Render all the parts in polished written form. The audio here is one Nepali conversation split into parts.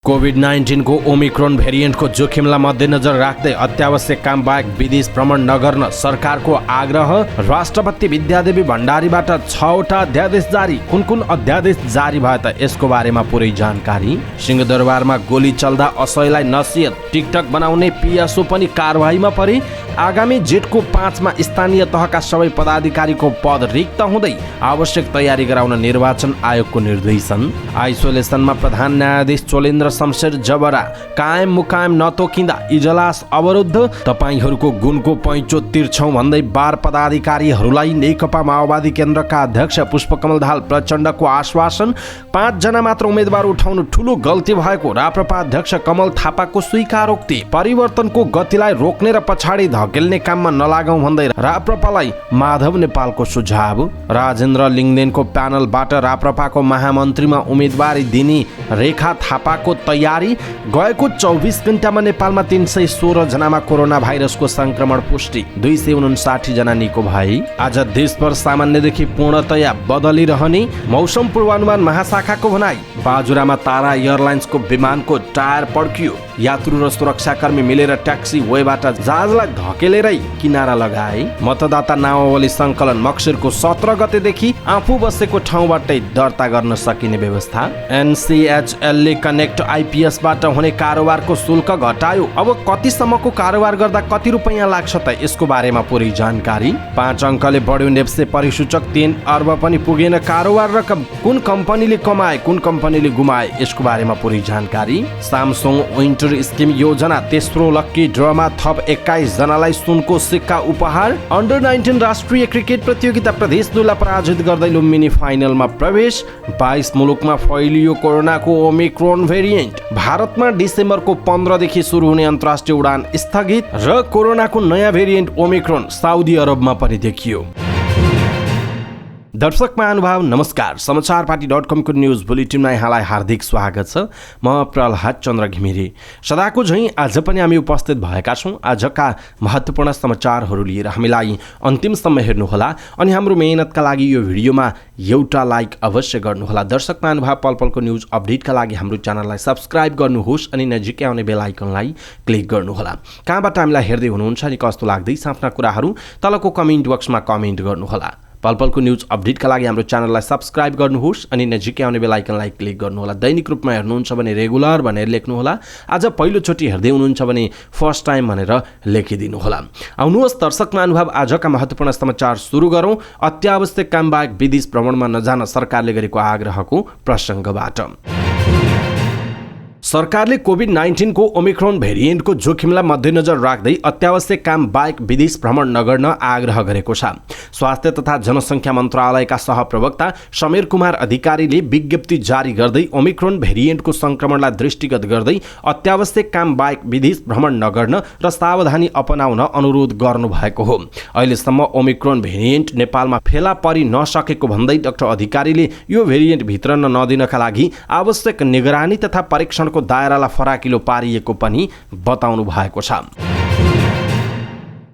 कोभिड-19 को ओमिक्रोन भेरिएन्टको जोखिमलाई मध्यनजर राख्दै अत्यावश्यक काम बाहेक विदेश भ्रमण नगर्न सरकारको आग्रह। राष्ट्रपति विद्यादेवी भण्डारीबाट 6वटा अध्यादेश जारी। कुन अध्यादेश जारी भयो त यसको बारेमा पुरै जानकारी। सिंहदरबारमा गोली चल्दा असयलाई नसिहत, टिकटक बनाउने पिएसओ पनि कारवाहीमा परे। आगामी जेठको 5 मा स्थानीय तहका सबै पदाधिकारीको पद रिक्त हुँदै आवश्यक तयारी गराउन निर्वाचन आयोगको निर्देशन। आइसोलेसनमा प्रधान न्यायाधीश चोलेन्द्र शमशेर जबरा कायम मुकायम नतोकिँदा इजलास अवरुद्ध। तपाईहरूको गुणको पैँचो तिर्छौं भन्दै बार पदाधिकारीहरूलाई नेकपा माओवादी केन्द्रका अध्यक्ष पुष्पकमल दाहाल प्रचण्डको आश्वासन। 5 जना मात्र उम्मेदवार उठाउनु ठूलो गल्ती भएको राप्रपा अध्यक्ष कमल थापाको स्वीकारोक्ति। परिवर्तनको गतिलाई रोक्ने र पछाडि धकेल्ने काममा नलागौं भन्दै राप्रपालाई माधव नेपालको सुझाव। राजेन्द्र लिङदेनको प्यानलबाट राप्रपाको महामन्त्रीमा उम्मेदवारी दिने रेखा थापाको तयारी। गएको 24 घण्टामा नेपालमा 316 जनामा कोरोना भाइरसको संक्रमण पुष्टि। 259 जना निको भए। आज देशभर सामान्यदेखि पूर्णतया बदलिरहने मौसम पूर्वानुमान महाशाखाको भनाई। बाजुरामा तारा एयरलाइन्सको विमानको टायर पड्कियो। यात्रु र सुरक्षाकर्मी मिलेर ट्याक्सी वेबाट जहाजलाई धकेलेरै किनारा लगाए। मतदाता नामावली संकलन मक्सिरको 17 गतेदेखि आफू बसेको ठाउँबाटै दर्ता गर्न सकिने व्यवस्था। एनसीएचएलले कनेक्ट आइपीएसबाट हुने कारोबारको शुल्क घटायो। अब कतिसम्मको कारोबार गर्दा कति रुपैयाँ लाग्छ त यसको बारेमा पुरै जानकारी। 5 अङ्कले बढ्यो नेप्से परिसूचक। 3 अर्ब पनि पुगेन कारोबार रकम। कुन कम्पनीले कमाए, कुन कम्पनीले गुमाए यसको बारेमा पुरै जानकारी। सामसुङ विन्टर स्किम योजना तेस्रो लक्की ड्रमा थप 21 जनालाई सुनको सिक्का उपहार। अन्डर 19 राष्ट्रिय क्रिकेट प्रतियोगिता प्रदेश 2लाई पराजित गर्दै लुम्बिनी फाइनलमा प्रवेश। 22 मुलुकमा फैलियो कोरोनाको ओमिक्रोन भेरिएन्ट। भारतमा डिसेम्बरको 15 देखि सुरु हुने अन्तर्राष्ट्रिय उडान स्थगित। र कोरोनाको नयाँ भेरिएन्ट ओमिक्रोन साउदी अरबमा पनि देखियो। दर्शक महानुभाव नमस्कार। समाचारपाटी.com को न्यूज बुलेटिनमा यहाँलाई हार्दिक स्वागत छ। म प्रहलाद चन्द्र घिमिरे। सदाको झैं आज पनि हामी उपस्थित भएका छौं। आजका महत्त्वपूर्ण समाचारहरू लिएर हामीलाई अन्तिमसम्म हेर्नुहोला अनि हाम्रो मेहनतका लागि यो भिडियोमा एउटा लाइक अवश्य गर्नुहोला। दर्शक महानुभाव पल पलको न्यूज अपडेटका लागि हाम्रो च्यानललाई सब्स्क्राइब गर्नुहोस् अनि नजिकै आउने बेल आइकनलाई क्लिक गर्नुहोला। कहाँबाट हामीलाई हेर्दै हुनुहुन्छ अनि कस्तो लाग्दैछ आफ्ना कुराहरू तलको कमेन्ट बक्समा कमेन्ट गर्नुहोला। पलपलको न्यूज अपडेटका लागि हाम्रो च्यानललाई सब्स्क्राइब गर्नुहोस् अनि नजिकै आउने बेल आइकनलाई क्लिक गर्नुहोला। दैनिक रूपमा हेर्नुहुन्छ भने रेगुलर भनेर लेख्नुहोला। आज पहिलोचोटि हेर्दै हुनुहुन्छ भने फर्स्ट टाइम भनेर लेखिदिनुहोला। आउनुहोस् दर्शक महानुभाव आजका महत्त्वपूर्ण समाचार सुरु गरौँ। अत्यावश्यक काम बाहेक विदेश भ्रमणमा नजान सरकारले गरेको आग्रहको प्रसङ्गबाट। सरकारले कोभिड-19 को ओमिक्रोन भेरिएन्टको जोखिमलाई मध्यनजर राख्दै अत्यावश्यक काम बाहेक विदेश भ्रमण नगर्न आग्रह गरेको छ। स्वास्थ्य तथा जनसङ्ख्या मन्त्रालयका सहप्रवक्ता समीर कुमार अधिकारीले विज्ञप्ति जारी गर्दै ओमिक्रोन भेरिएन्टको संक्रमणलाई दृष्टिगत गर्दै अत्यावश्यक काम बाहेक विदेश भ्रमण नगर्न र सावधानी अपनाउन अनुरोध गर्नुभएको हो। अहिलेसम्म ओमिक्रोन भेरिएन्ट नेपालमा फेला परि नसकेको भन्दै डाक्टर अधिकारीले यो भेरिएन्ट भित्रन नदिनका लागि आवश्यक निगरानी तथा परीक्षणको दायरालाई फराकिलो पारिएको पनि बताउनु भएको छ।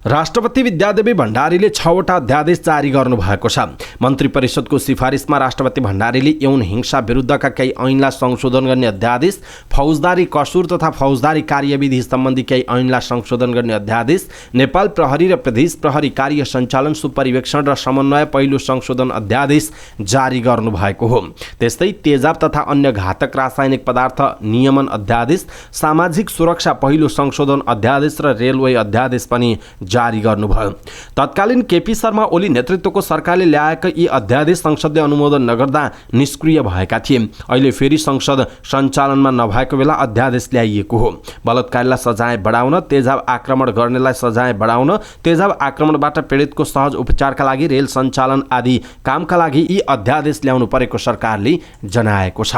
राष्ट्रपति विद्यादेवी भण्डारीले 6वटा अध्यादेश जारी गर्नु भएको छ। मन्त्री परिषदको सिफारिसमा राष्ट्रपति भण्डारीले यौन हिंसा विरुद्धका केही ऐनलाई संशोधन गर्ने अध्यादेश, फौजदारी कसुर तथा फौजदारी कार्यविधि सम्बन्धी केही ऐनलाई संशोधन गर्ने अध्यादेश, नेपाल प्रहरी र प्रदेश प्रहरी कार्य सञ्चालन सुपरिवेक्षण र समन्वय पहिलो संशोधन अध्यादेश जारी गर्नु भएको हो। त्यस्तै तेजाब तथा अन्य घातक रासायनिक पदार्थ नियमन अध्यादेश, सामाजिक सुरक्षा पहिलो संशोधन अध्यादेश र रेलवे अध्यादेश पनि जारी गर्नुभयो। तत्कालीन केपी शर्मा ओली नेतृत्वको सरकारले ल्याएका यी अध्यादेश संसदले अनुमोदन नगर्दा निष्क्रिय भएका थिए। अहिले फेरि संसद सञ्चालनमा नभएको बेला अध्यादेश ल्याइएको हो। बलात्कारीलाई सजाय बढाउन, तेजाब आक्रमण गर्नेलाई सजाय बढाउन, तेजाब आक्रमणबाट पीडितको सहज उपचारका लागि रेल सञ्चालन आदि कामका लागि यी अध्यादेश ल्याउनु परेको सरकारले जनाएको छ।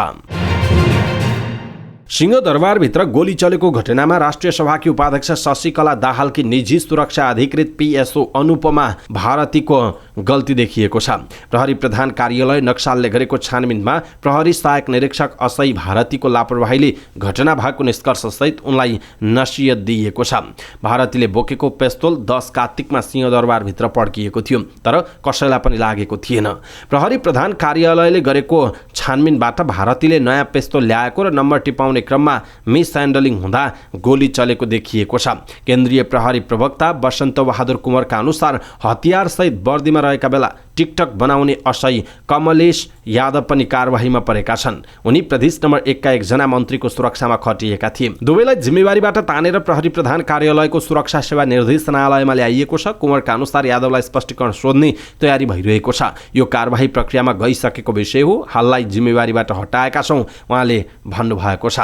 सिंहदरबारभित्र गोली चलेको घटनामा राष्ट्रिय सभाकी उपाध्यक्ष शशिकला दाहालकी निजी सुरक्षा अधिकृत पिएसओ अनुपमा भारतीको गल्ती देखिएको छ। प्रहरी प्रधान कार्यालय नक्सालले गरेको छानबिनमा प्रहरी सहायक निरीक्षक असई भारतीको लापरवाहीले घटना भएको निष्कर्षसहित उनलाई नसिहत दिइएको छ। भारतीले बोकेको पिस्तोल 10 कार्तिकमा सिंहदरबारभित्र पड्किएको थियो, तर कसैलाई पनि लागेको थिएन। प्रहरी प्रधान कार्यालयले गरेको छानबिनबाट भारतीले नयाँ पिस्तोल ल्याएको र नम्बर टिपाउने क्रममा मिस ह्यान्डलिङ हुँदा गोली चलेको देखिएको छ। केन्द्रीय प्रहरी प्रवक्ता बसन्त बहादुर कुँवरका अनुसार हतियारसहित वर्दीमा रहेका बेला टिकटक बनाउने असई कमलेश यादव पनि कारबाहीमा परेका छन्। उनी प्रदेश नम्बर 1 का एकजना मन्त्रीको सुरक्षामा खटिएका थिए। दुवैलाई जिम्मेवारीबाट तानेर प्रहरी प्रधान कार्यालयको सुरक्षा सेवा निर्देशनालयमा ल्याइएको छ। कुँवरका अनुसार यादवलाई स्पष्टीकरण सोध्ने तयारी भइरहेको छ। यो कारबाही प्रक्रियामा गइसकेको विषय हो, हाललाई जिम्मेवारीबाट हटाएका छौँ उहाँले भन्नुभएको छ।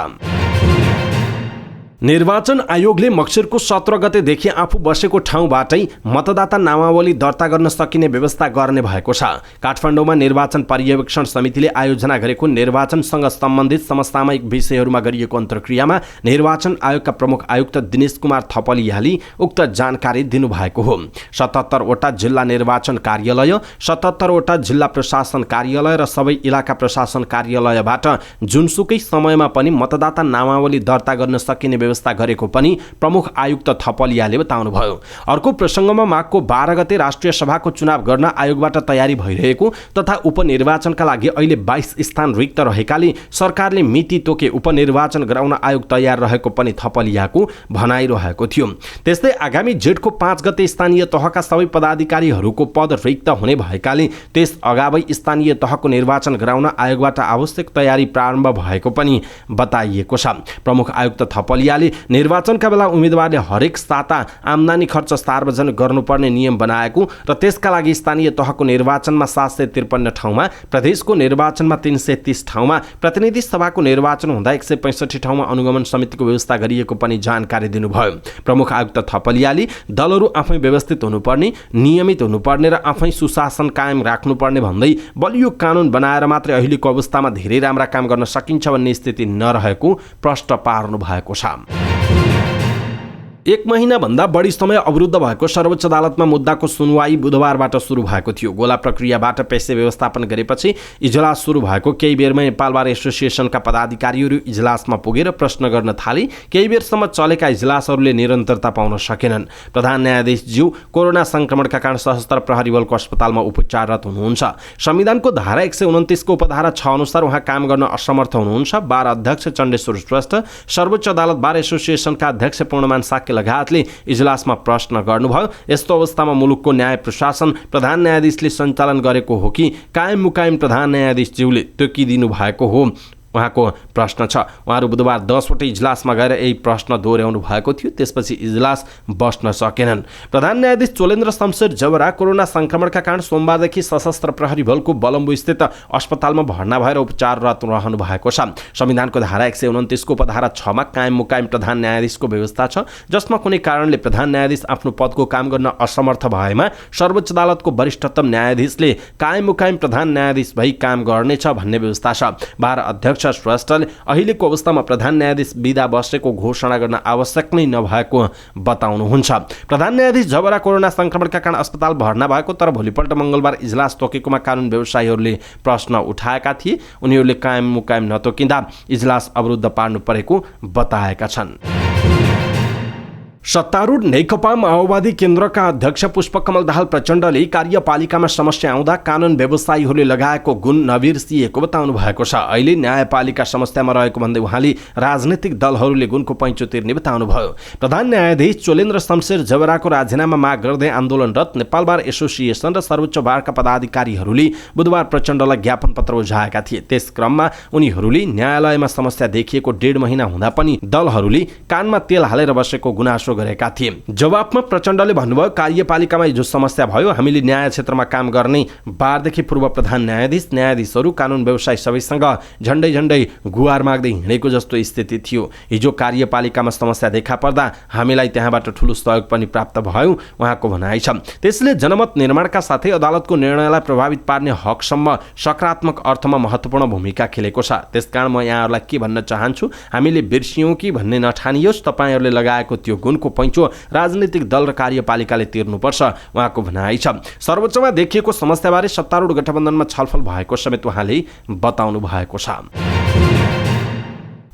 निर्वाचन आयोगले मक्सिरको 17 गतेदेखि आफू बसेको ठाउँबाटै मतदाता नामावली दर्ता गर्न सकिने व्यवस्था गर्ने भएको छ। काठमाडौँमा निर्वाचन पर्यवेक्षण समितिले आयोजना गरेको निर्वाचनसँग सम्बन्धित समसामयिक विषयहरूमा गरिएको अन्तर्क्रियामा निर्वाचन आयोगका प्रमुख आयुक्त दिनेश कुमार थपलियाले उक्त जानकारी दिनुभएको हो। 77 वटा जिल्ला निर्वाचन कार्यालय, 77 वटा जिल्ला प्रशासन कार्यालय र सबै इलाका प्रशासन कार्यालयबाट जुनसुकै समयमा पनि मतदाता नामावली दर्ता गर्न सकिने व्यवस्था गरेको पनि प्रमुख आयुक्त थपलियाले बताउनुभयो। अर्को प्रसङ्गमा माघको 12 गते राष्ट्रिय सभाको चुनाव गर्न आयोगबाट तयारी भइरहेको तथा उपनिर्वाचनका लागि अहिले 22 स्थान रिक्त रहेकाले सरकारले मिति तोके उपनिर्वाचन गराउन आयोग तयार रहेको पनि थपलियाको भनाइरहेको थियो। त्यस्तै आगामी जेठको 5 गते स्थानीय तहका सबै पदाधिकारीहरूको पद रिक्त हुने भएकाले त्यस अगावै स्थानीय तहको निर्वाचन गराउन आयोगबाट आवश्यक तयारी प्रारम्भ भएको पनि बताइएको छ। प्रमुख आयुक्त थपलिया निर्वाचनका बेला उम्मेदवारले हरेक साता आम्दानी खर्च सार्वजनिक गर्नुपर्ने नियम बनाएको र त्यसका लागि स्थानीय तहको निर्वाचनमा 753 ठाउँमा, प्रदेशको निर्वाचनमा 330 ठाउँमा, प्रतिनिधि सभाको निर्वाचन हुँदा 165 ठाउँमा अनुगमन समितिको व्यवस्था गरिएको पनि जानकारी दिनुभयो। प्रमुख आयुक्त थपलियाले दलहरू आफै व्यवस्थित हुनुपर्ने, नियमित हुनुपर्ने र आफै सुशासन कायम राख्नुपर्ने भन्दै बलियो कानुन बनाएर मात्रै अहिलेको अवस्थामा धेरै राम्रा काम गर्न सकिन्छ भन्ने स्थिति नरहेको प्रश्न पार्नु भएको छ। 1 महिनाभन्दा बढी समय अवरुद्ध भएको सर्वोच्च अदालतमा मुद्दाको सुनवाई बुधबारबाट सुरु भएको थियो। गोला प्रक्रियाबाट पेशे व्यवस्थापन गरेपछि इजलास सुरु भएको केही बेरमै नेपाल बार एसोसिएसनका पदाधिकारीहरू इजलासमा पुगेर प्रश्न गर्न थाले। केही बेरसम्म चलेका इजलासहरूले निरन्तरता पाउन सकेनन्। प्रधान न्यायाधीशज्यू कोरोना संक्रमणका कारण सशस्त्र प्रहरी बलको अस्पतालमा उपचाररत हुनुहुन्छ। संविधानको धारा 129 को उपधारा 6 अनुसार उहाँ काम गर्न असमर्थ हुनुहुन्छ। बार अध्यक्ष चण्डेश्वर श्रेष्ठ, सर्वोच्च अदालत बार एसोसिएसनका अध्यक्ष पूर्णमान साक्य लगायतले इजलासमा प्रश्न गर्नुभयो। यस्तो अवस्थामा मुलुकको न्याय प्रशासन प्रधान न्यायाधीशले सञ्चालन गरेको हो कि कायम मुकायम प्रधान न्यायाधीशज्यूले तोकिदिनु भएको हो, उहाँको प्रश्न छ। उहाँहरू बुधबार 10 वटै इजलासमा गएर यही प्रश्न दोहोर्याउनु भएको थियो। त्यसपछि इजलास बस्न सकेनन्। प्रधान न्यायाधीश चोलेन्द्र शमशेर जबरा कोरोना संक्रमणका कारण सोमबारदेखि सशस्त्र प्रहरी बलको बलम्बु स्थित अस्पतालमा भर्ना भएर उपचाररत रहनु भएको छ। संविधानको धारा 129 को उपधारा 6 मा कायम मुकायम प्रधान न्यायाधीशको व्यवस्था छ, जसमा कुनै कारणले प्रधान न्यायाधीश आफ्नो पदको काम गर्न असमर्थ भएमा सर्वोच्च अदालतको वरिष्ठतम न्यायाधीशले कायम मुकायम प्रधान न्यायाधीश भई काम गर्नेछ भन्ने व्यवस्था छ। बार अध्यक्ष श्रेष्ठले अहिलेको अवस्थामा प्रधान न्यायाधीश बिदा बसेको घोषणा गर्न आवश्यक नै नभएको बताउनुहुन्छ। प्रधान न्यायाधीश जबरा कोरोना संक्रमणका कारण अस्पताल भर्ना भएको, तर भोलिपल्ट मंगलबार इजलास तोकेकोमा कानुन व्यवसायीहरूले प्रश्न उठाएका थिए। उनीहरूले कायम मुकायम नतोकिँदा इजलास अवरुद्ध पार्नु परेको बताएका छन्। सत्तारूढ नेकपा माओवादी केन्द्रका अध्यक्ष पुष्पकमल दाहाल प्रचण्डले कार्यपालिकामा समस्या आउँदा कानुन व्यवसायीहरूले लगाएको गुण नबिर्सिएको बताउनु भएको छ। अहिले न्यायपालिका समस्यामा रहेको भन्दै उहाँले राजनीतिक दलहरूले गुणको पैँचो तिर्ने बताउनुभयो। प्रधान न्यायाधीश चोलेन्द्र शमशेर जबराको राजीनामा माग गर्दै आन्दोलनरत नेपाल बार एसोसिएसन र सर्वोच्च बारका पदाधिकारीहरूले बुधबार प्रचण्डलाई ज्ञापन पत्र उझाएका थिए। त्यस क्रममा उनीहरूले न्यायालयमा समस्या देखिएको 1.5 महिना हुँदा पनि दलहरूले कानमा तेल हालेर बसेको गुनासो गरेका थिए। जवाफमा प्रचण्डले भन्नुभयो, कार्यपालिकामा हिजो समस्या भयो। हामीले न्याय क्षेत्रमा काम गर्ने बारदेखि पूर्व प्रधान न्यायाधीशहरू कानुन व्यवसायी सबैसँग झण्डै झण्डै गुहार माग्दै हिँडेको जस्तो स्थिति थियो। हिजो कार्यपालिकामा समस्या देखा पर्दा हामीलाई त्यहाँबाट ठुलो सहयोग पनि प्राप्त भयो, उहाँको भनाइ छ। त्यसले जनमत निर्माणका साथै अदालतको निर्णयलाई प्रभावित पार्ने हकसम्म सकारात्मक अर्थमा महत्त्वपूर्ण भूमिका खेलेको छ। त्यसकारण म यहाँहरूलाई के भन्न चाहन्छु, हामीले बिर्सियौँ कि भन्ने नठानियोस्। तपाईँहरूले लगाएको त्यो गुणको मूल्यको पैँचो राजनीतिक दल र कार्यपालिकाले तिर्नुपर्छ उहाँको भनाइ छ। सर्वोच्चमा देखिएको समस्याबारे सत्तारूढ गठबन्धनमा छलफल भएको समेत उहाँले बताउनु भएको छ।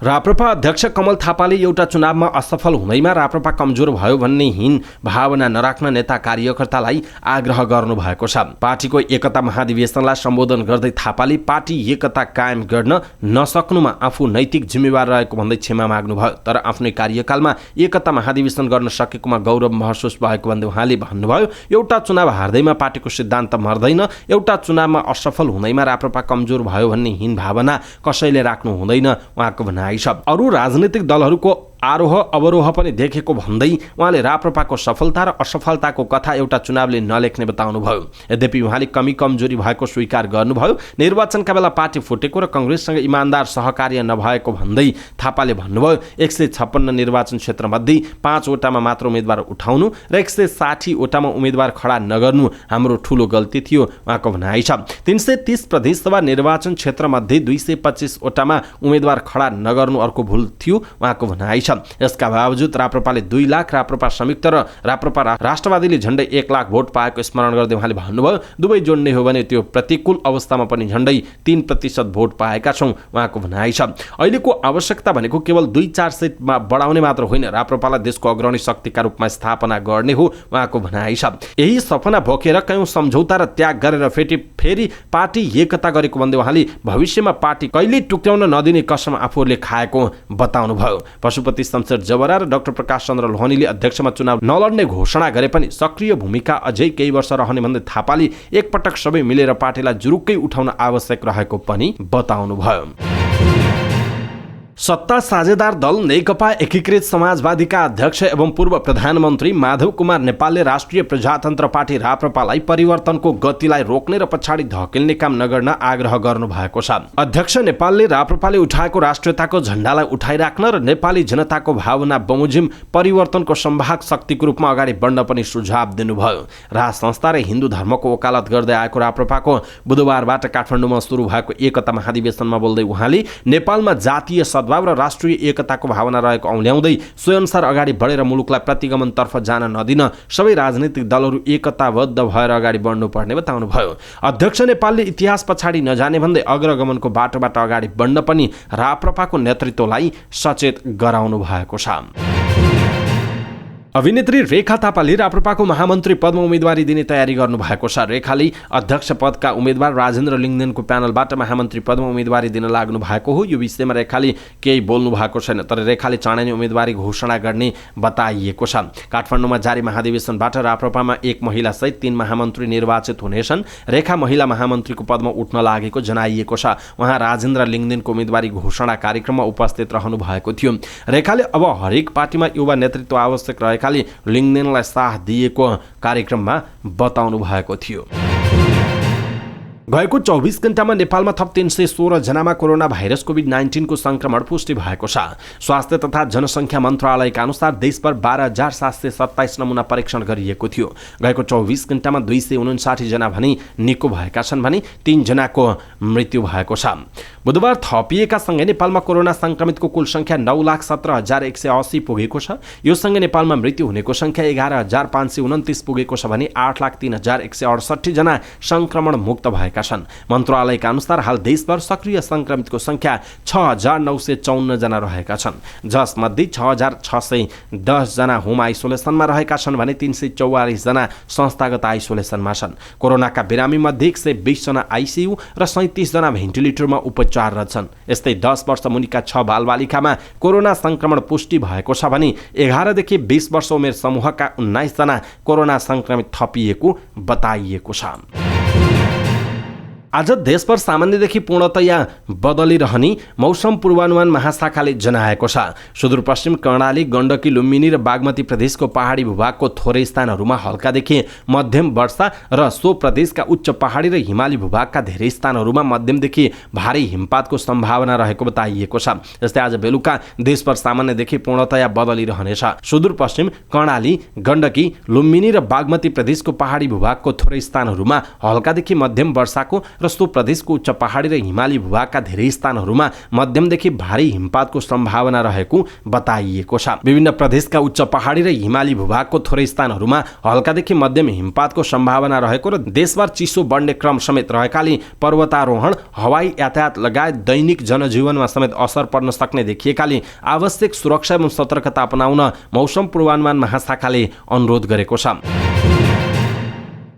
राप्रपा अध्यक्ष कमल थापाले एउटा चुनावमा असफल हुँदैमा राप्रपा कमजोर भयो भन्ने हीन भावना नराख्न नेता कार्यकर्तालाई आग्रह गर्नु भएको छ। पार्टीको एकता महाधिवेशनलाई सम्बोधन गर्दै थापाले पार्टी एकता कायम गर्न नसक्नुमा आफू नैतिक जिम्मेवार रहेको भन्दै क्षमा माग्नुभयो। तर आफ्नै कार्यकालमा एकता महाधिवेशन गर्न सकेकोमा गौरव महसुस भएको भन्दै उहाँले भन्नुभयो, एउटा चुनाव हार्दैमा पार्टीको सिद्धान्त मर्दैन, एउटा चुनावमा असफल हुँदैमा राप्रपा कमजोर भयो भन्ने हीन भावना कसैले राख्नु हुँदैन उहाँको भनाइ छ। अरू राजनीतिक दलहरूको आरोह अवरोह पनि देखेको भन्दै उहाँले राप्रपाको सफलता र असफलताको कथा एउटा चुनावले नलेख्ने बताउनुभयो। यद्यपि उहाँले कमी कमजोरी भएको स्वीकार गर्नुभयो। निर्वाचनका बेला पार्टी फुटेको र कङ्ग्रेससँग इमान्दार सहकार्य नभएको भन्दै थापाले भन्नुभयो, 156 निर्वाचन क्षेत्रमध्ये 5 वटामा मात्र उम्मेदवार उठाउनु र 160 वटामा उम्मेदवार खडा नगर्नु हाम्रो ठूलो गल्ती थियो उहाँको भनाइ छ। 330 प्रदेशसभा निर्वाचन क्षेत्रमध्ये 225 वटामा उम्मेदवार खडा नगर्नु अर्को भूल थियो उहाँको भनाइ छ। यसका बावजुद राप्रपाले 2 लाख, राप्रपा संयुक्त र राप्रपा राष्ट्रवादीले झण्डै 1 लाख भोट पाएको स्मरण गर्दै उहाँले भन्नुभयो, दुवै जोड्ने हो भने त्यो प्रतिकूल अवस्थामा पनि झण्डै 3% भोट पाएका छौँ उहाँको भनाइ छ। अहिलेको आवश्यकता भनेको केवल 2-4 सिटमा बढाउने मात्र होइन, राप्रपालाई देशको अग्रणी शक्तिका रूपमा स्थापना गर्ने हो उहाँको भनाइ छ। यही सपना बोकेर कयौं सम्झौता र त्याग गरेर फेरि पार्टी एकता गरेको भन्दै उहाँले भविष्यमा पार्टी कहिले टुक्र्याउन नदिने कसम आफूहरूले खाएको बताउनु भयो। पशुपति शमशेर जवरा र डाक्टर प्रकाश चन्द्र लोहनीले अध्यक्षमा चुनाव नलड्ने घोषणा गरे पनि सक्रिय भूमिका अझै केही वर्ष रहने भन्दै थापाले एकपटक सबै मिलेर पार्टीलाई जुरुक्कै उठाउन आवश्यक रहेको पनि बताउनु भयो। सत्ता साझेदार दल नेकपा एकीकृत समाजवादीका अध्यक्ष एवं पूर्व प्रधानमन्त्री माधव कुमार नेपालले राष्ट्रिय प्रजातन्त्र पार्टी राप्रपालाई परिवर्तनको गतिलाई रोक्ने र पछाडि धकेल्ने काम नगर्न आग्रह गर्नु भएको छ। अध्यक्ष नेपालले राप्रपाले उठाएको राष्ट्रियताको झण्डालाई उठाइराख्न र नेपाली जनताको भावना बमोजिम परिवर्तनको सम्भाग शक्तिको रूपमा अगाडि बढ्न पनि सुझाव दिनुभयो। राज संस्था र हिन्दू धर्मको वकालत गर्दै आएको राप्रपाको बुधबारबाट काठमाडौँमा सुरु भएको एकता महाधिवेशनमा बोल्दै उहाँले नेपालमा जातीय सद्भाव र राष्ट्रिय एकताको भावना रहेको औल्याउँदै स्वयंसार अगाडि बढेर मुलुकलाई प्रतिगमनतर्फ जान नदिन सबै राजनीतिक दलहरू एकताबद्ध भएर अगाडि बढ्नुपर्ने बताउनुभयो। अध्यक्ष नेपालले इतिहास पछाडि नजाने भन्दै अग्रगमनको बाटोबाट अगाडि बढ्न पनि राप्रपाको नेतृत्वलाई सचेत गराउनु भएको छ। अभिनेत्री रेखा थापाले राप्रपाको महामन्त्री पदमा उम्मेदवारी दिने तयारी गर्नु भएको छ। रेखाले अध्यक्ष पदका उम्मेदवार राजेन्द्र लिङ्गदेनको प्यानलबाट महामन्त्री पदमा उम्मेदवारी दिन लाग्नु भएको हो। यो विषयमा रेखाले केही बोल्नु भएको छैन, तर रेखाले चाँडै नै उम्मेदवारी घोषणा गर्ने बताइएको छ। काठमाडौँमा जारी महाधिवेशनबाट राप्रपामा 1 महिला सहित 3 महामन्त्री निर्वाचित हुनेछन्। रेखा महिला महामन्त्रीको पदमा उठ्न लागेको जनाइएको छ। उहाँ राजेन्द्र लिङ्गदेनको उम्मेदवारी घोषणा कार्यक्रममा उपस्थित रहनु भएको थियो। रेखाले अब हरेक पार्टीमा युवा नेतृत्व आवश्यक रहेको लिङ्गदेनलाई साथ दिएको कार्यक्रममा बताउनु भएको थियो। गएको 24 घण्टामा नेपालमा थप 316 जनामा कोरोना भाइरस कोभिड-19 को संक्रमण पुष्टि भएको छ। स्वास्थ्य तथा जनसङ्ख्या मन्त्रालयका अनुसार देशभर 12,727 नमुना परीक्षण गरिएको थियो। गएको 24 घण्टामा 259 जना भने निको भएका छन् भने 3 जनाको मृत्यु भएको छ। बुधबार थपिएका सँगै नेपालमा कोरोना संक्रमितको कुल संख्या 9,17,180 पुगेको छ। यो सँगै नेपालमा मृत्यु हुनेको संख्या 11,529 पुगेको छ भने 8,03,168 जना संक्रमण मुक्त भएका छन्। मन्त्रालयका अनुसार हाल देशभर सक्रिय संक्रमितको संख्या 6,954 जना रहेका छन्, जसमध्ये 6,610 जना होम आइसोलेसनमा रहेका छन् भने 344 जना संस्थागत आइसोलेसनमा छन्। कोरोनाका बिरामी मध्ये 120 जना आइसियु र 37 जना भेन्टिलेटरमा उपचाररत छन्। यस्तै 10 वर्ष मुनिका 6 बालबालिकामा कोरोना संक्रमण पुष्टि भएको छ भने 11 देखि 20 वर्ष उमेर समूहका 19 जना कोरोना संक्रमित थपिएको बताइएको छ। आज देशभर सामान्यदेखि पूर्णतया बदलिरहने मौसम पूर्वानुमान महाशाखाले जनाएको छ। सुदूरपश्चिम कर्णाली, गण्डकी, लुम्बिनी र बागमती प्रदेशको पहाडी भूभागको थोरै स्थानहरूमा हल्कादेखि मध्यम वर्षा र सो प्रदेशका उच्च पहाडी र हिमाली भूभागका धेरै स्थानहरूमा मध्यमदेखि भारी हिमपातको सम्भावना रहेको बताइएको छ। जस्तै आज बेलुका देशभर सामान्यदेखि पूर्णतया बदलिरहनेछ। सुदूरपश्चिम कर्णाली, गण्डकी, लुम्बिनी र बागमती प्रदेशको पहाडी भूभागको थोरै स्थानहरूमा हल्कादेखि मध्यम वर्षाको र सो प्रदेशको उच्च पहाडी र हिमाली भूभागका धेरै स्थानहरूमा मध्यमदेखि भारी हिमपातको सम्भावना रहेको बताइएको छ। विभिन्न प्रदेशका उच्च पहाडी र हिमाली भूभागको थोरै स्थानहरूमा हल्कादेखि मध्यम हिमपातको सम्भावना रहेको र देशभर चिसो बढ्ने क्रम समेत रहेकाले पर्वतारोहण, हवाई यातायात लगायत दैनिक जनजीवनमा समेत असर पर्न सक्ने देखिएकाले आवश्यक सुरक्षा एवं सतर्कता अपनाउन मौसम पूर्वानुमान महाशाखाले अनुरोध गरेको छ।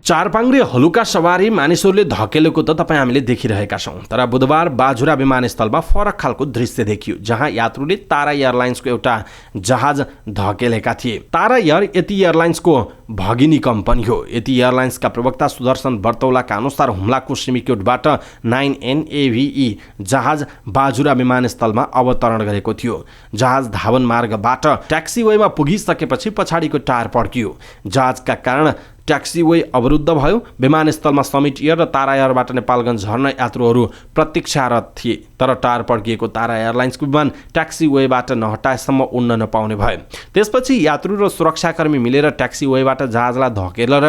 चारपाङ्ग्रे हलुका सवारी मानिसहरूले धकेलेको त तपाईँ हामीले देखिरहेका छौँ, तर बुधबार बाजुरा विमानस्थलमा फरक खालको दृश्य देखियो, जहाँ यात्रुले तारा एयरलाइन्सको एउटा जहाज धकेलेका थिए। तारा एयर यति एयरलाइन्सको भगिनी कम्पनी हो। यति एयरलाइन्सका प्रवक्ता सुदर्शन बर्तौलाका अनुसार हुम्लाको सिमिकोटबाट 9NAVE जहाज बाजुरा विमानस्थलमा अवतरण गरेको थियो। जहाज धावन मार्गबाट ट्याक्सीवेमा पुगिसकेपछि पछाडिको टायर पड्कियो। जहाजका कारण ट्याक्सीवे अवरुद्ध भयो। विमानस्थलमा समिट एयर र तारा एयरबाट नेपालगञ्ज झर्न यात्रुहरू प्रतीक्षारत थिए, तर टायर पड्किएको तारा एयरलाइन्सको विमान ट्याक्सीवेबाट नहटाएसम्म उड्न नपाउने भयो। त्यसपछि यात्रु र सुरक्षाकर्मी मिलेर ट्याक्सीवेबाट जहाजलाई धकेलेर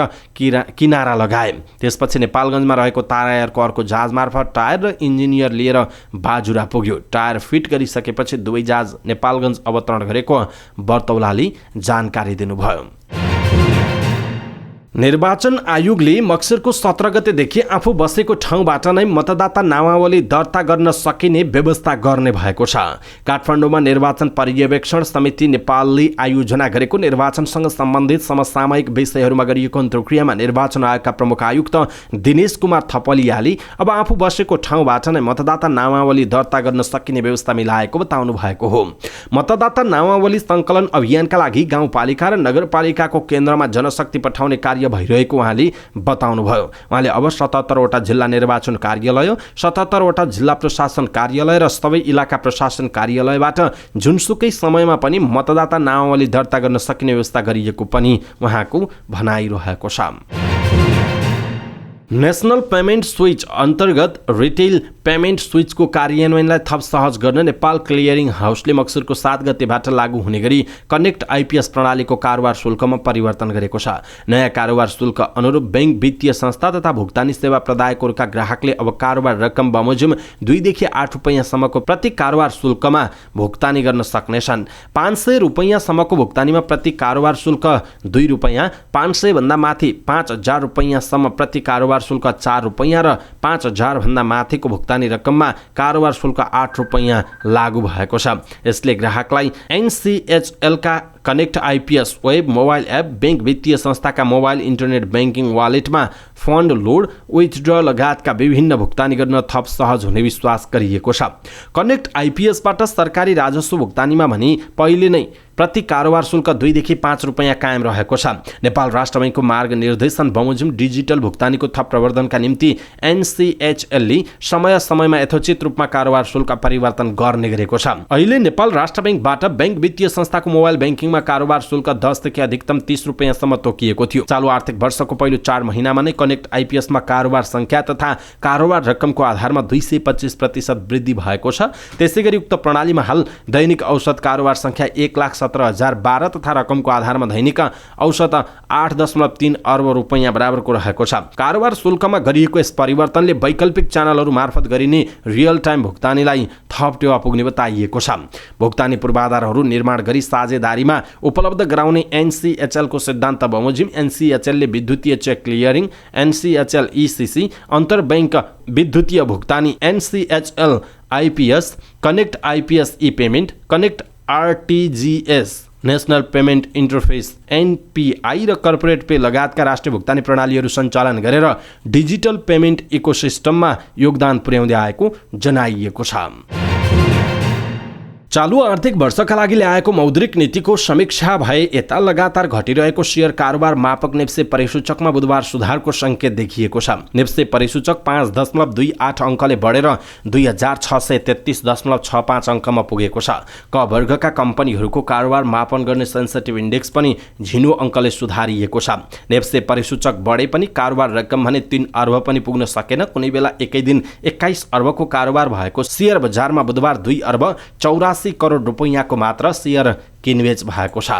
किनारा लगाए। त्यसपछि नेपालगञ्जमा रहेको तारा एयरको अर्को जहाज मार्फत टायर र इन्जिनियर लिएर बाजुरा पुग्यो। टायर फिट गरिसकेपछि दुवै जहाज नेपालगञ्ज अवतरण गरेको बर्तौलाले जानकारी दिनुभयो। निर्वाचन आयोगले मक्सिरको 17 गतेदेखि आफू बसेको ठाउँबाट नै मतदाता नामावली दर्ता गर्न सकिने व्यवस्था गर्ने भएको छ। काठमाडौँमा निर्वाचन पर्यवेक्षण समिति नेपालले आयोजना गरेको निर्वाचनसँग सम्बन्धित समसामयिक विषयहरूमा गरिएको अन्तर्क्रियामा निर्वाचन आयोगका प्रमुख आयुक्त दिनेश कुमार थपलियाले अब आफू बसेको ठाउँबाट नै मतदाता नामावली दर्ता गर्न सकिने व्यवस्था मिलाएको बताउनु भएको हो। मतदाता नामावली सङ्कलन अभियानका लागि गाउँपालिका र नगरपालिकाको केन्द्रमा जनशक्ति पठाउने कार्य भइरहेको उहाँले बताउनुभयो। उहाँले अब 77 वटा जिल्ला निर्वाचन कार्यालय, 77 वटा जिल्ला प्रशासन कार्यालय र सबै इलाका प्रशासन कार्यालयबाट जुनसुकै समयमा पनि मतदाता नामावली दर्ता गर्न सकिने व्यवस्था गरिएको पनि उहाँको भनाइरहेको छ। नेसनल पेमेन्ट स्विच अन्तर्गत रिटेल पेमेन्ट स्विचको कार्यान्वयनलाई थप सहज गर्न नेपाल क्लियरिङ हाउसले मक्सिरको 7 गतेबाट लागू हुने गरी कनेक्ट आइपीएस प्रणालीको कारोबार शुल्कमा परिवर्तन गरेको छ। नयाँ कारोबार शुल्क अनुरूप बैंक, वित्तीय संस्था तथा भुक्तानी सेवा प्रदायकहरूका ग्राहकले अब कारोबार रकम बमोजिम 2 देखि 8 रुपैयाँसम्मको प्रति कारोबार शुल्कमा भुक्तानी गर्न सक्नेछन्। 500 रुपैयाँसम्मको भुक्तानीमा प्रति कारोबार शुल्क 2 रुपैयाँ, 500 भन्दा माथि 5000 रुपैयाँसम्म प्रति कारोबार शुल्क 4 रुपैयाँ र 5000 भन्दा माथिको भुक्तानी रकममा कारोबार शुल्क 8 रुपैयाँ लागू भएको छ। यसले ग्राहकलाई NCHL का connect IPS web mobile app, bank, वित्तीय संस्थाका मोबाइल इन्टरनेट बैंकिङ वालेटमा फन्ड लोड, विथड्र लगायतका विभिन्न भुक्तानी गर्न थप सहज हुने विश्वास गरिएको छ। कनेक्ट आइपीएसबाट सरकारी राजस्व भुक्तानीमा भने पहिले नै प्रति कारोबार शुल्क 2 देखि 5 रुपैयाँ कायम रहेको छ। नेपाल राष्ट्र बैंकको मार्ग निर्देशन बमोजिम डिजिटल भुक्तानीको थप प्रवर्धनका निम्ति NCHL समय समयमा यथोचित रूपमा कारोबार शुल्क परिवर्तन गर्ने गरेको छ। अहिले नेपाल राष्ट्र बैंकबाट बैंक, वित्तीय संस्थाको मोबाइल बैंकिङमा कारोबार शुल्क 10 देखि अधिकतम 30 रुपैयाँसम्म तोकिएको थियो। चालु आर्थिक वर्षको पहिलो 4 महिनामा नै कनेक्ट आइपीएसमा कारोबार संख्या तथा कारोबार रकमको आधारमा 225% वृद्धि भएको छ। त्यसैगरी उक्त प्रणालीमा हाल दैनिक औसत कारोबार संख्या 1,17,012 तथा रकमको आधारमा दैनिक औसत 8.3 अर्ब रुपैयाँ बराबरको रहेको छ। कारोबार शुल्कमा गरिएको यस परिवर्तनले वैकल्पिक च्यानलहरू मार्फत गरिने रियल टाइम भुक्तानीलाई थप टेवा पुग्ने बताइएको छ। भुक्तानी पूर्वाधारहरू निर्माण गरी साझेदारीमा उपलब्ध गराउने NCHL को सिद्धान्त बमोजिम NCHL ले विद्युतीय चेक क्लियरिङ, NCHL ECC, अन्तर बैंक विद्युतीय भुक्तानी NCHL IPS, connect IPS e payment, connect RTGS, national payment interface NPI र कर्पोरेट पे लगायतका राष्ट्रिय भुक्तानी प्रणालीहरू सञ्चालन गरेर डिजिटल पेमेन्ट इकोसिस्टममा योगदान पुर्याउँदै आएको जनाइएको छ। चालू आर्थिक वर्षका लागि ल्याएको मौद्रिक नीतिको समीक्षा भए यता लगातार घटिरहेको शेयर कारोबार मापक नेप्से परिसूचकमा बुधबार सुधारको संकेत देखिएको छ। नेप्से परिसूचक 5.28 अङ्कले बढेर 2633.65 अङ्कमा पुगेको छ। क वर्गका कम्पनीहरूको कारोबार मापन गर्ने सेन्सिटिभ इन्डेक्स पनि झिनो अङ्कले सुधारिएको छ। नेप्से परिसूचक बढे पनि कारोबार रकम भने 3 अर्ब पनि पुग्न सकेन। कुनै बेला एकै दिन 21 अर्बको कारोबार भएको शेयर बजारमा बुधबार 2 अर्ब 84 करोड रुपैयाँको मात्र शेयर किनबेच भएको छ।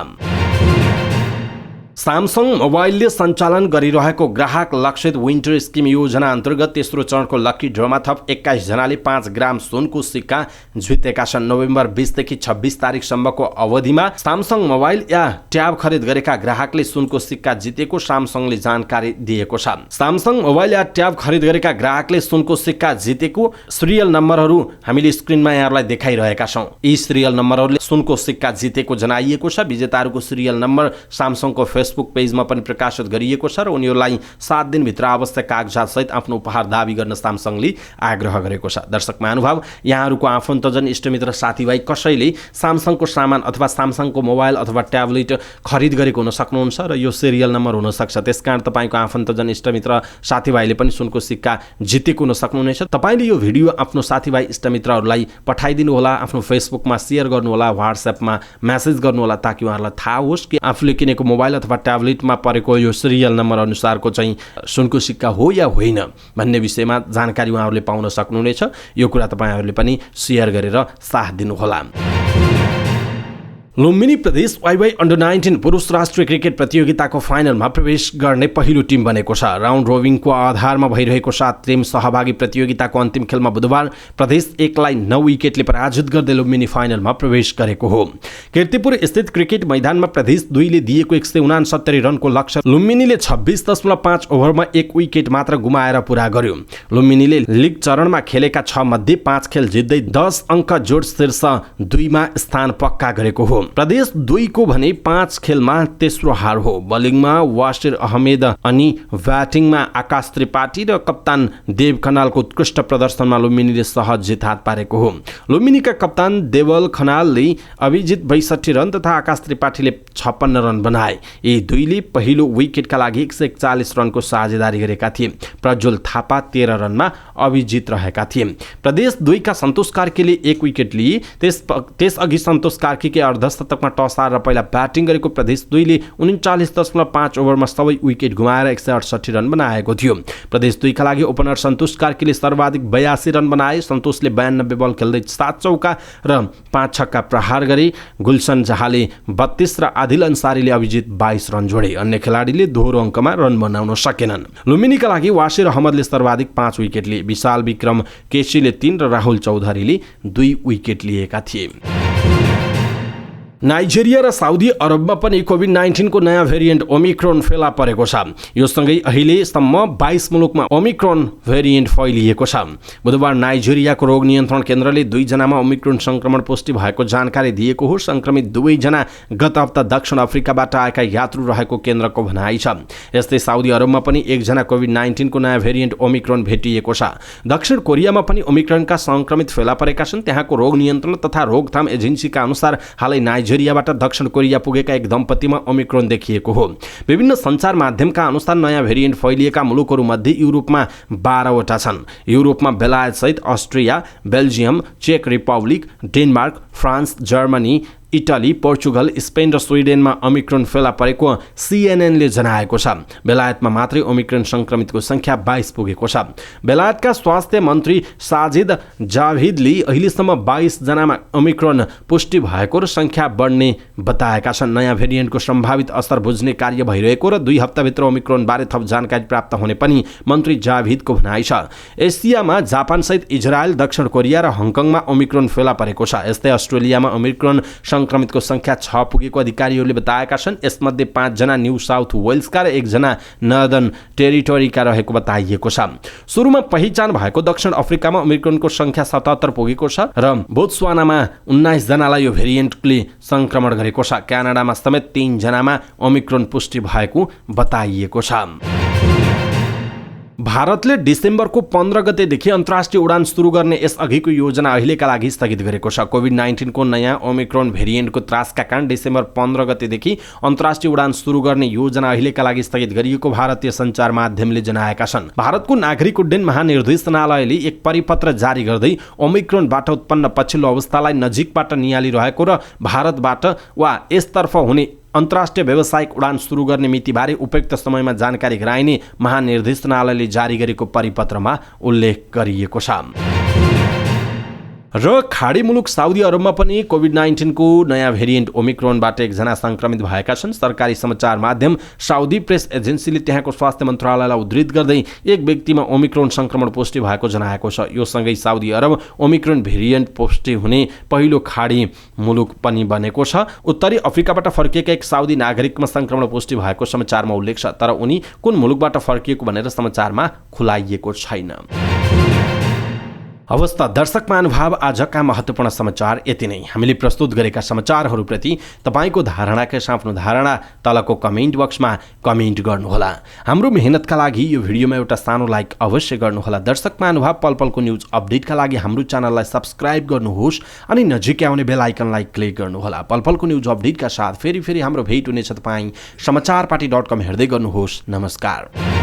सामसङ मोबाइलले सञ्चालन गरिरहेको ग्राहक लक्षित विन्टर स्किम योजना अन्तर्गत तेस्रो चरणको लकी ड्रमा थप 21 जनाले 5 ग्राम सुनको सिक्का जितेका छन्। नोभेम्बर 20 देखि 26 तारिकसम्मको अवधिमा सामसङ मोबाइल या ट्याब खरिद गरेका ग्राहकले सुनको सिक्का जितेको सामसङले जानकारी दिएको छ। सामसङ मोबाइल या ट्याब खरिद गरेका ग्राहकले सुनको सिक्का जितेको सिरियल नम्बरहरू हामीले स्क्रिनमा यहाँहरूलाई देखाइरहेका छौँ। यी सिरियल नम्बरहरूले सुनको सिक्का जितेको जनाइएको छ। विजेताहरूको सिरियल नम्बर सामसङको फेसबुक पेजमा पनि प्रकाशित गरिएको छ र उनीहरूलाई 7 दिनभित्र आवश्यक कागजात सहित आफ्नो उपहार दाबी गर्न सामसङले आग्रह गरेको छ। दर्शक महानुभाव, यहाँहरूको आफन्तजन, इष्टमित्र, साथीभाइ कसैले सामसङको सामान अथवा सामसङको मोबाइल अथवा ट्याब्लेट खरिद गरेको हुन सक्नुहुन्छ र यो सिरियल नम्बर हुनसक्छ। त्यसकारण तपाईँको आफन्तजन, इष्टमित्र, साथीभाइले पनि सुनको सिक्का जितेको हुन सक्नुहुनेछ। तपाईँले यो भिडियो आफ्नो साथीभाइ, इष्टमित्रहरूलाई पठाइदिनु होला, आफ्नो फेसबुकमा सेयर गर्नुहोला, व्हाट्सएपमा मेसेज गर्नुहोला, ताकि उहाँहरूलाई थाहा होस् कि आफूले किनेको मोबाइल अथवा ट्याब्लेटमा परेको यो सिरियल नम्बर अनुसारको चाहिँ सुनको सिक्का हो या होइन भन्ने विषयमा जानकारी उहाँहरूले पाउन सक्नुहुनेछ। यो कुरा तपाईँहरूले पनि सेयर गरेर साथ दिनुहोला। लुम्बिनी प्रदेश वाइवाई अन्डर 19 पुरुष राष्ट्रिय क्रिकेट प्रतियोगिताको फाइनलमा प्रवेश गर्ने पहिलो टिम बनेको छ। राउन्ड रोबिङको आधारमा भइरहेको 7 टिम सहभागी प्रतियोगिताको अन्तिम खेलमा बुधबार प्रदेश 1 लाई 9 विकेटले पराजित गर्दै लुम्बिनी फाइनलमा प्रवेश गरेको हो। कीर्तिपुर स्थित क्रिकेट मैदानमा प्रदेश 2 ले दिएको 169 रनको लक्ष्य लुम्बिनीले 26.5 ओभरमा 1 विकेट मात्र गुमाएर पुरा गर्यो। लुम्बिनीले लिग चरणमा खेलेका 6 मध्ये 5 खेल जित्दै 10 अङ्क जोड शीर्ष 2 मा स्थान पक्का गरेको हो। प्रदेश 2 को भने 5 खेलमा तेस्रो हार हो। बलिङमा वासिर अहमेद अनि ब्याटिङमा आकाश त्रिपाठी र कप्तान देव खनालको उत्कृष्ट प्रदर्शनमा लुम्बिनीले सहज जित हात पारेको हो। लुम्बिनीका कप्तान देवल खनालले अभिजित 62 रन तथा आकाश त्रिपाठीले 56 रन बनाए। यी दुईले पहिलो विकेटका लागि 141 रनको साझेदारी गरेका थिए। प्रज्वल थापा 13 रनमा अभिजित रहेका थिए। प्रदेश 2 का सन्तोष कार्कीले 1 विकेट लिए। त्यसअघि सन्तोष कार्कीकै अर्धशतकमा टस हारेर पहिला ब्याटिङ गरेको प्रदेश 2 ले 39.5 ओभरमा सबै विकेट गुमाएर 168 रन बनाएको थियो। प्रदेश 2 का लागि ओपनर सन्तोष कार्कीले सर्वाधिक 82 रन बनाए। सन्तोषले 92 बल खेल्दै 7 चौका र 5 छक्का प्रहार गरे। गुलसन जहाले 32 र आदिल अन्सारीले अभिजित 22 रन जोडे। अन्य खेलाडीले दोहोरो अङ्कमा रन बनाउन सकेनन्। लुम्बिनीका लागि वासिर अहमदले सर्वाधिक 5 विकेट लिए। विशाल विक्रम केसीले 3 र राहुल चौधरीले 2 विकेट लिएका थिए। नाइजेरिया र साउदी अरबमा पनि कोभिड-19 को नयाँ भेरिएन्ट ओमिक्रोन फेला परेको छ। यो सँगै अहिलेसम्म 22 मुलुकमा ओमिक्रोन भेरिएन्ट फैलिएको छ। बुधबार नाइजेरियाको रोग नियन्त्रण केन्द्रले 2 जनामा ओमिक्रोन संक्रमण पुष्टि भएको जानकारी दिएको हो। संक्रमित 2 जना गत हप्ता दक्षिण अफ्रिकाबाट आएका यात्रु रहेको केन्द्रको भनाइ छ। यस्तै साउदी अरबमा पनि 1 जना कोभिड-19 को नयाँ भेरिएन्ट ओमिक्रोन भेटिएको छ। दक्षिण कोरियामा पनि ओमिक्रोनका संक्रमित फेला परेका छन्। त्यहाँको रोग नियन्त्रण तथा रोकथाम एजेन्सीका अनुसार हालै नाइजेरियाबाट दक्षिण कोरिया पुगेका एक दम्पतिमा ओमिक्रोन देखिएको हो। विभिन्न सञ्चार माध्यमका अनुसार नयाँ भेरिएन्ट फैलिएका मुलुकहरूमध्ये युरोपमा 12 वटा छन्। युरोपमा बेलायत सहित अस्ट्रिया, बेल्जियम, चेक Republic, Denmark, France, Germany, Italy, Portugal, Spain र स्विडेनमा ओमिक्रोन फेला परेको सीएनएनले जनाएको छ। बेलायतमा मात्रै ओमिक्रोन संक्रमितको संख्या 22 पुगेको छ। बेलायतका स्वास्थ्य मन्त्री साजिद जाभिदले अहिलेसम्म 22 जनामा ओमिक्रोन पुष्टि भएको र संख्या बढ्ने बताएका छन्। नयाँ भेरिएन्टको सम्भावित असर बुझ्ने कार्य भइरहेको र 2 हप्ताभित्र ओमिक्रोन बारे थप जानकारी प्राप्त हुने पनि मन्त्री जाभिदको भनाइ छ। एसियामा जापान सहित इजरायल, दक्षिण कोरिया र हङकङमा ओमिक्रोन फेला परेको छ। यस्तै अस्ट्रेलियामा ओमिक्रोन संक्रमितको संख्या 6 पुगेको अधिकारीहरूले बताएका छन्। यसमध्ये 5 जना न्यू साउथ वेल्सका र 1 जना नर्दर्न टेरिटोरीका रहेको बताइएको छ। सुरुमा पहिचान भएको दक्षिण अफ्रिकामा ओमिक्रोनको संख्या 77 पुगेको छ र बोत्सवानामा 19 जनालाई यो भेरिएन्टले संक्रमण गरेको छ। क्यानाडामा समेत 3 जनामा ओमिक्रोन पुष्टि भएको बताइएको छ। भारतले डिसेम्बरको 15 गतेदेखि अन्तर्राष्ट्रिय उडान सुरु गर्ने यसअघिको योजना अहिलेका लागि स्थगित गरेको छ। कोभिड-19 को नयाँ ओमिक्रोन भेरिएन्टको त्रासका कारण डिसेम्बर 15 गतेदेखि अन्तर्राष्ट्रिय उडान सुरु गर्ने योजना अहिलेका लागि स्थगित गरिएको भारतीय सञ्चार माध्यमले जनाएका छन्। भारतको नागरिक उड्डयन महानिर्देशनालयले एक परिपत्र जारी गर्दै ओमिक्रोनबाट उत्पन्न पछिल्लो अवस्थालाई नजिकबाट नियालिरहेको र भारतबाट वा यसतर्फ हुने अन्तर्राष्ट्रिय व्यावसायिक उडान सुरु गर्ने मितिबारे उपयुक्त समयमा जानकारी गराइने महानिर्देशनालयले जारी गरेको परिपत्रमा उल्लेख गरिएको छ। र खाडी मुलुक साउदी अरबमा पनि कोभिड-19 को नयाँ भेरिएन्ट ओमिक्रोनबाट एकजना संक्रमित भएका छन्। सरकारी समाचार माध्यम साउदी प्रेस एजेन्सीले त्यहाँको स्वास्थ्य मन्त्रालयलाई उद्धृत गर्दै एक व्यक्तिमा ओमिक्रोन संक्रमण पुष्टि भएको जनाएको छ। यो सँगै साउदी अरब ओमिक्रोन भेरिएन्ट पुष्टि हुने पहिलो खाडी मुलुक पनि बनेको छ। उत्तरी अफ्रिकाबाट फर्किएका एक साउदी नागरिकमा संक्रमण पुष्टि भएको समाचारमा उल्लेख छ, तर उनी कुन मुलुकबाट फर्किएको भनेर समाचारमा खुलाइएको छैन। अवस्था दर्शक महानुभाव, आजका महत्त्वपूर्ण समाचार यति नै। हामीले प्रस्तुत गरेका समाचारहरूप्रति तपाईँको धारणा के आफ्नो धारणा तलको कमेन्ट बक्समा कमेन्ट गर्नुहोला। हाम्रो मेहनतका लागि यो भिडियोमा एउटा सानो लाइक अवश्य गर्नुहोला। दर्शक महानुभाव, पलपलको न्युज अपडेटका लागि हाम्रो च्यानललाई सब्स्क्राइब गर्नुहोस् अनि नजिकै आउने बेल आइकनलाई क्लिक गर्नुहोला। पलपलको न्युज अपडेटका साथ फेरि हाम्रो भेट हुनेछ। तपाईँ समाचारपाटी.com हेर्दै गर्नुहोस्। नमस्कार।